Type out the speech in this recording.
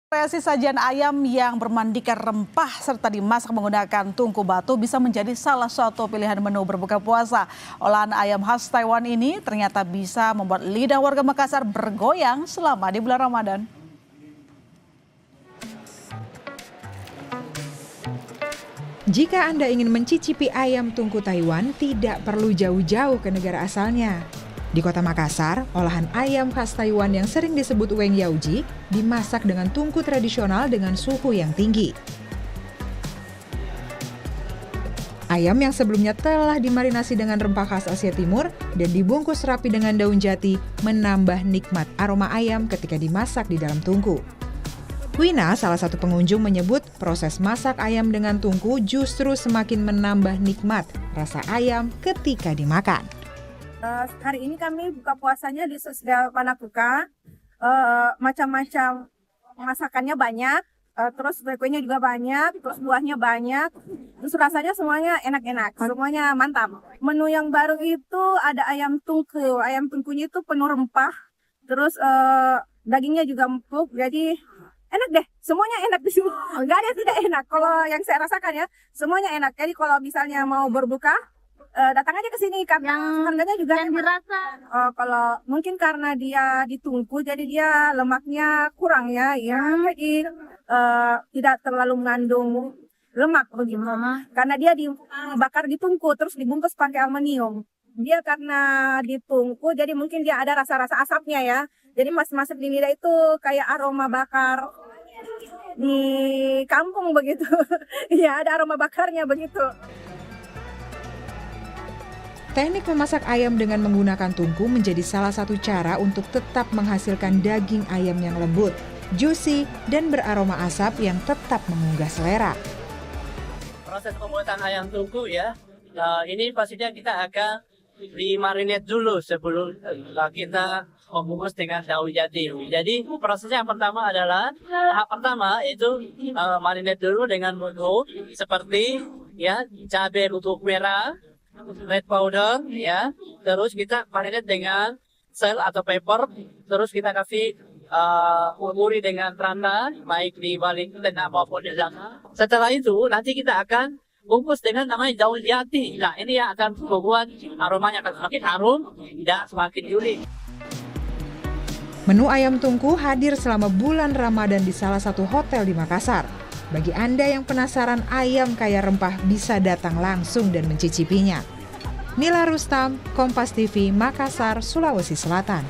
Variasi sajian ayam yang bermandikan rempah serta dimasak menggunakan tungku batu bisa menjadi salah satu pilihan menu berbuka puasa. Olahan ayam khas Taiwan ini ternyata bisa membuat lidah warga Makassar bergoyang selama di bulan Ramadan. Jika Anda ingin mencicipi ayam tungku Taiwan, tidak perlu jauh-jauh ke negara asalnya. Di kota Makassar, olahan ayam khas Taiwan yang sering disebut Weng Yaoji dimasak dengan tungku tradisional dengan suhu yang tinggi. Ayam yang sebelumnya telah dimarinasi dengan rempah khas Asia Timur dan dibungkus rapi dengan daun jati menambah nikmat aroma ayam ketika dimasak di dalam tungku. Wina, salah satu pengunjung, menyebut proses masak ayam dengan tungku justru semakin menambah nikmat rasa ayam ketika dimakan. Hari ini kami buka puasanya di Sosda Panakuka. Macam-macam masakannya banyak, terus kuenya juga banyak, terus buahnya banyak, terus rasanya semuanya enak-enak, semuanya mantap. Menu yang baru itu ada ayam tungku. Ayam tungkunya itu penuh rempah, terus dagingnya juga empuk, jadi enak deh, semuanya enak di sini. Nggak ada yang tidak enak. Kalau yang saya rasakan ya, semuanya enak. Jadi kalau misalnya mau berbuka, datang aja ke sini karena harganya juga yang dirasa. Kalau mungkin karena dia ditungku, jadi dia lemaknya kurang ya, jadi tidak terlalu mengandung lemak begitu. Karena dia dibakar ditungku, terus dibungkus pakai aluminium. Dia karena ditungku, jadi mungkin dia ada rasa-rasa asapnya ya. Jadi masuk di lidah itu kayak aroma bakar di kampung begitu. Ya, ada aroma bakarnya begitu. Teknik memasak ayam dengan menggunakan tungku menjadi salah satu cara untuk tetap menghasilkan daging ayam yang lembut, juicy, dan beraroma asap yang tetap menggugah selera. Proses pembuatan ayam tungku ya, ini pastinya kita akan dimarinate dulu sebelum kita membungkus dengan daun jati. Jadi prosesnya yang pertama adalah tahap pertama itu marinate dulu dengan bumbu seperti ya cabai bubuk merah, red powder ya, terus kita marinate dengan sel atau pepper, terus kita kasih umuri dengan rata baik di balik dan maupun di belakang. Setelah itu nanti kita akan bungkus dengan namanya daun jati. Nah, ini yang akan membuat aromanya akan semakin harum dan semakin unik. Menu ayam tungku hadir selama bulan Ramadan di salah satu hotel di Makassar. Bagi Anda yang penasaran ayam kaya rempah, bisa datang langsung dan mencicipinya. Nila Rustam, Kompas TV, Makassar, Sulawesi Selatan.